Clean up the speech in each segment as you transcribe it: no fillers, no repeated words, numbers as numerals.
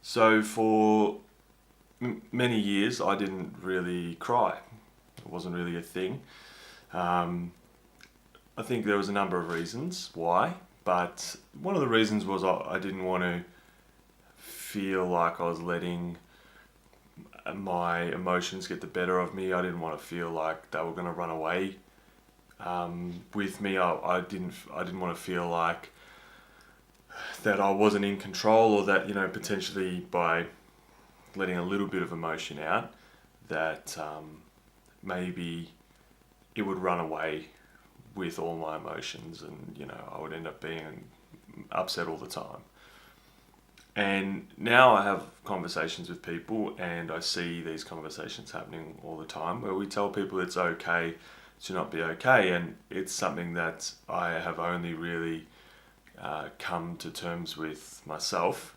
So for many years, I didn't really cry. It wasn't really a thing. I think there was a number of reasons why, but one of the reasons was I didn't want to feel like I was letting my emotions get the better of me. I didn't want to feel like they were going to run away with me. I didn't want to feel like that I wasn't in control, or that, you know, potentially by letting a little bit of emotion out, that maybe it would run away with all my emotions, and, you know, I would end up being upset all the time. And now I have conversations with people, and I see these conversations happening all the time, where we tell people it's okay to not be okay, and it's something that I have only really come to terms with myself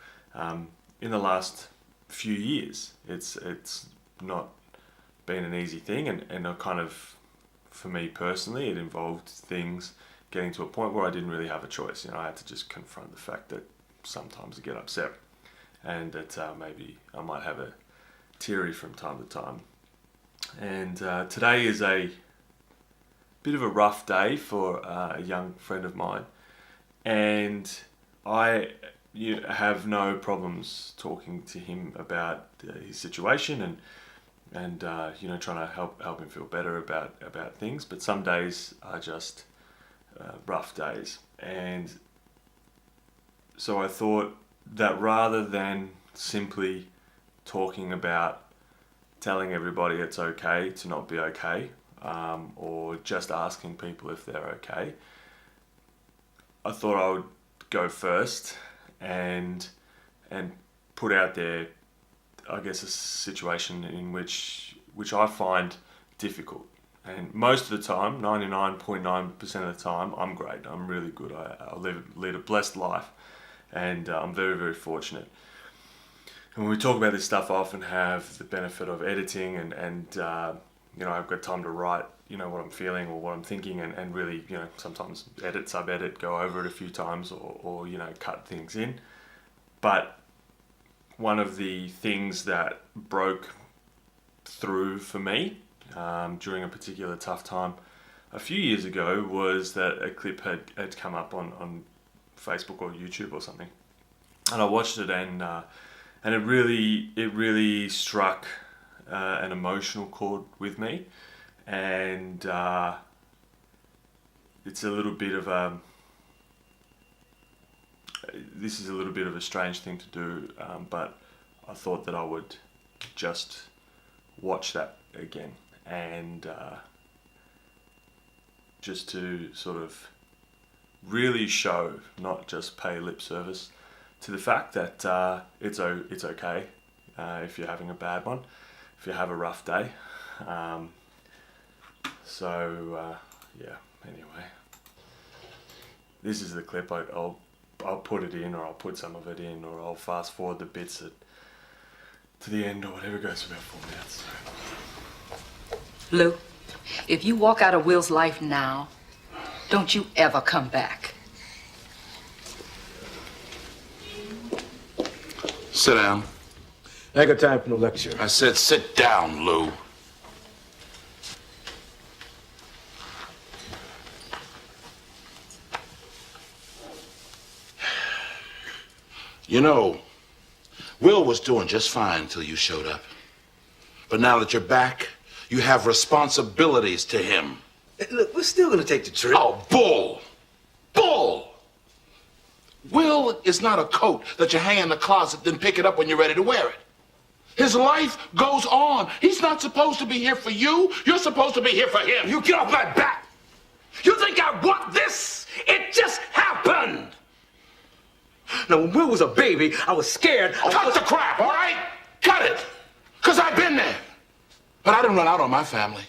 in the last few years. It's not been an easy thing, and I kind of, for me personally, it involved things getting to a point where I didn't really have a choice. You know, I had to just confront the fact that sometimes I get upset, and that maybe I might have a teary from time to time. And today is a bit of a rough day for a young friend of mine, and I have no problems talking to him about his situation, and you know, trying to help him feel better about things. But some days are just rough days, and so I thought that rather than simply talking about telling everybody it's okay to not be okay, or just asking people if they're okay, I thought I would go first and put out there, I guess, a situation in which I find difficult. And most of the time, 99.9% of the time, I'm great. I'm really good. I lead a blessed life, and I'm very, very fortunate. And when we talk about this stuff, I often have the benefit of editing, and you know, I've got time to write, you know, what I'm feeling or what I'm thinking, and really, you know, sometimes edit, sub-edit, go over it a few times, or you know, cut things in. But one of the things that broke through for me during a particular tough time a few years ago was that a clip had come up on Facebook or YouTube or something, and I watched it, and it really struck an emotional chord with me, and it's a little bit of a strange thing to do, but I thought that I would just watch that again, and just to sort of really show, not just pay lip service to the fact that it's okay if you're having a bad one, if you have a rough day. Yeah, anyway, this is the clip. I'll put it in, or I'll put some of it in, or I'll fast forward the bits to the end, or whatever. It goes about 4 minutes. Lou, if you walk out of Will's life now, don't you ever come back. Sit down. I ain't got time for no lecture. I said sit down, Lou. You know, Will was doing just fine until you showed up. But now that you're back, you have responsibilities to him. Hey, look, we're still gonna take the trip. Oh, bull! Bull! Will is not a coat that you hang in the closet, then pick it up when you're ready to wear it. His life goes on. He's not supposed to be here for you. You're supposed to be here for him. You get off my back! You think I want this? It just happened! Now, when Will was a baby, I was scared. Cut the crap, all right? Cut it! Because I've been there. But I didn't run out on my family.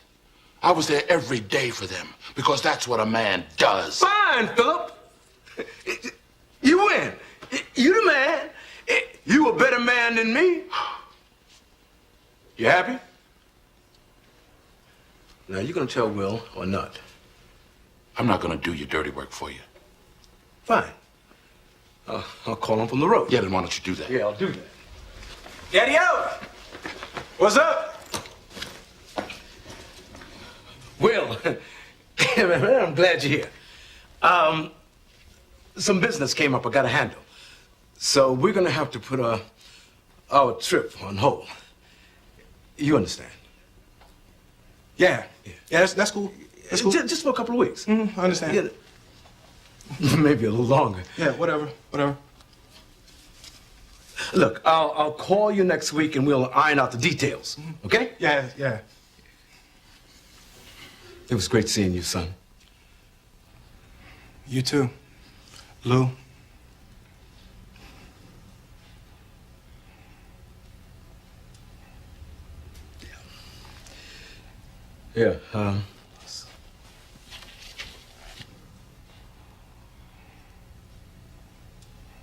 I was there every day for them, because that's what a man does. Fine, Philip. You win. You the man. You a better man than me. You happy? Now, you gonna tell Will or not? I'm not gonna do your dirty work for you. Fine. I'll call him from the road. Yeah, then why don't you do that? Yeah, I'll do that. Daddy out! What's up? Will, man, I'm glad you're here. Some business came up I gotta handle. So we're gonna have to put our trip on hold. You understand? Yeah, that's cool. That's cool. Just for a couple of weeks. I understand. Yeah. Maybe a little longer. Yeah, whatever. Look, I'll call you next week and we'll iron out the details. Okay? Yeah. It was great seeing you, son. You too, Lou. Yeah,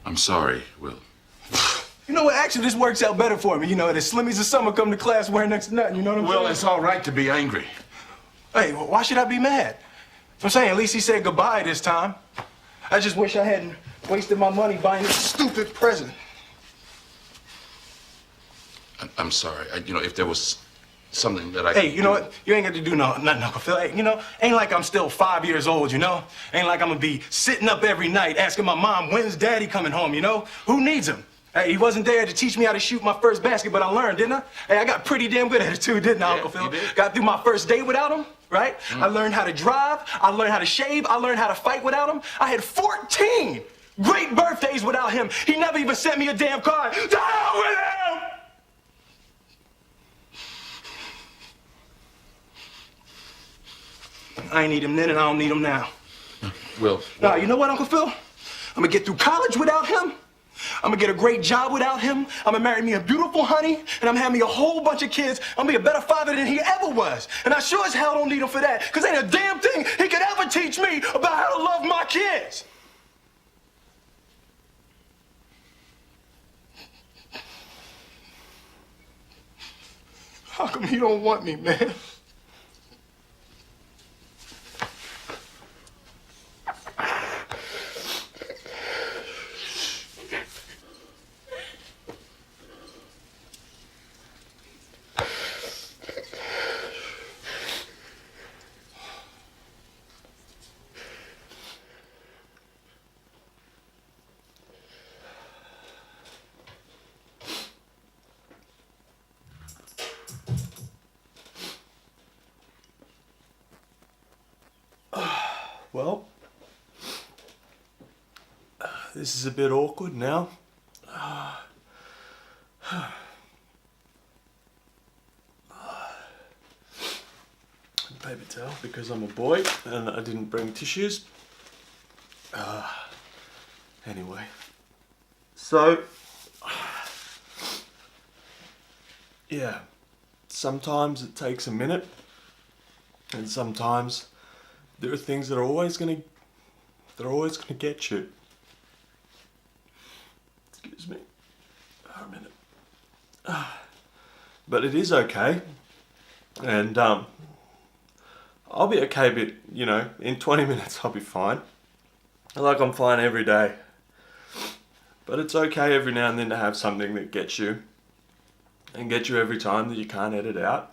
I'm sorry, Will. You know what? Actually, this works out better for me. You know, the Slimmies of summer come to class wearing next to nothing. You know what I'm Will, saying? it's all right to be angry. Hey, well, why should I be mad? I'm saying at least he said goodbye this time. I just wish I hadn't wasted my money buying this stupid present. I'm sorry. If there was something that I Hey, could you know do- what? You ain't got to do nothing, Uncle Phil. Hey, ain't like I'm still 5 years old, you know? Ain't like I'm gonna be sitting up every night asking my mom, when's Daddy coming home, you know? Who needs him? Hey, he wasn't there to teach me how to shoot my first basket, but I learned, didn't I? Hey, I got pretty damn good at it too, didn't I, Yeah, Uncle Phil? you did. Got through my first day without him, right? I learned how to drive, I learned how to shave, I learned how to fight without him. I had 14 great birthdays without him. He never even sent me a damn card. To hell with him! I ain't need him then and I don't need him now. Will. Now, you know what, Uncle Phil? I'm gonna get through college without him. I'm gonna get a great job without him. I'm gonna marry me a beautiful honey, and I'm gonna have me a whole bunch of kids. I'm gonna be a better father than he ever was. And I sure as hell don't need him for that, because ain't a damn thing he could ever teach me about how to love my kids. How come you don't want me, man? Well, this is a bit awkward now. Paper towel because I'm a boy and I didn't bring tissues. Anyway, so yeah, sometimes it takes a minute, and sometimes there are things that are always gonna get you. Excuse me. A minute. But it is okay. And I'll be okay, but in 20 minutes I'll be fine. Like I'm fine every day. But it's okay every now and then to have something that gets you. And get you every time that you can't edit out.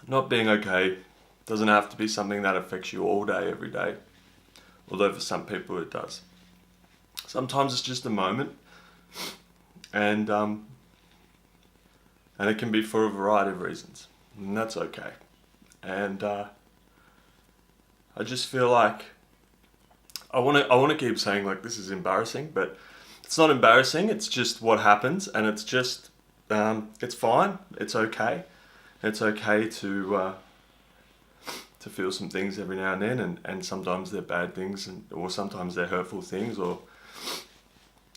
Not being okay doesn't have to be something that affects you all day, every day. Although for some people it does. Sometimes it's just a moment. And it can be for a variety of reasons. And that's okay. And I just feel like I want to keep saying like this is embarrassing, but it's not embarrassing. It's just what happens, and it's just it's fine. It's okay. It's okay to feel some things every now and then, and sometimes they're bad things, or sometimes they're hurtful things, or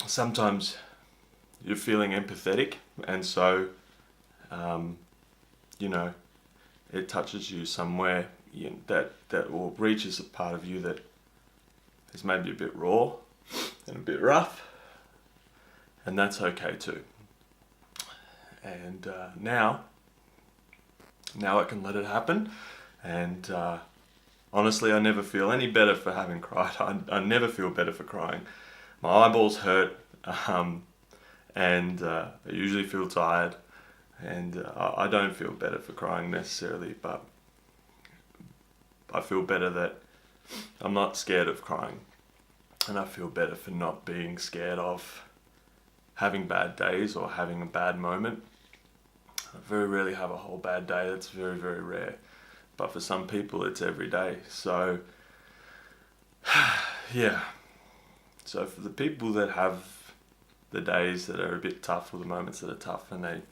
sometimes you're feeling empathetic, and so it touches you somewhere that or reaches a part of you that is maybe a bit raw and a bit rough, and that's okay too. And now I can let it happen, and honestly I never feel any better for having cried. I never feel better for crying. My eyeballs hurt, and I usually feel tired, and I don't feel better for crying necessarily, but I feel better that I'm not scared of crying, and I feel better for not being scared of having bad days or having a bad moment. I very rarely have a whole bad day. That's very, very rare. But for some people, it's every day. So, yeah. So for the people that have the days that are a bit tough or the moments that are tough and they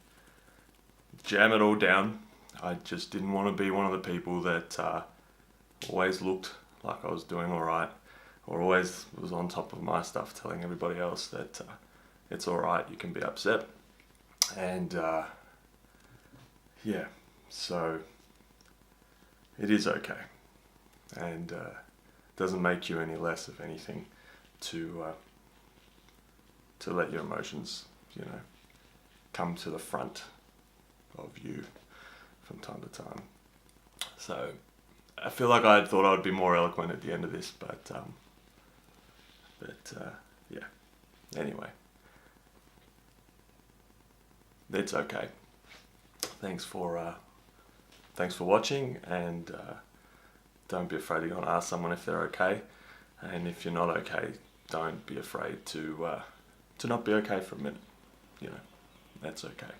jam it all down, I just didn't want to be one of the people that always looked like I was doing all right, or always was on top of my stuff, telling everybody else that it's all right, you can be upset. And yeah, so it is okay, and doesn't make you any less of anything to let your emotions, come to the front of you from time to time. So I feel like I thought I would be more eloquent at the end of this, but yeah. Anyway, it's okay. Thanks for watching, and don't be afraid to go and ask someone if they're okay. And if you're not okay, don't be afraid to not be okay for a minute. That's okay.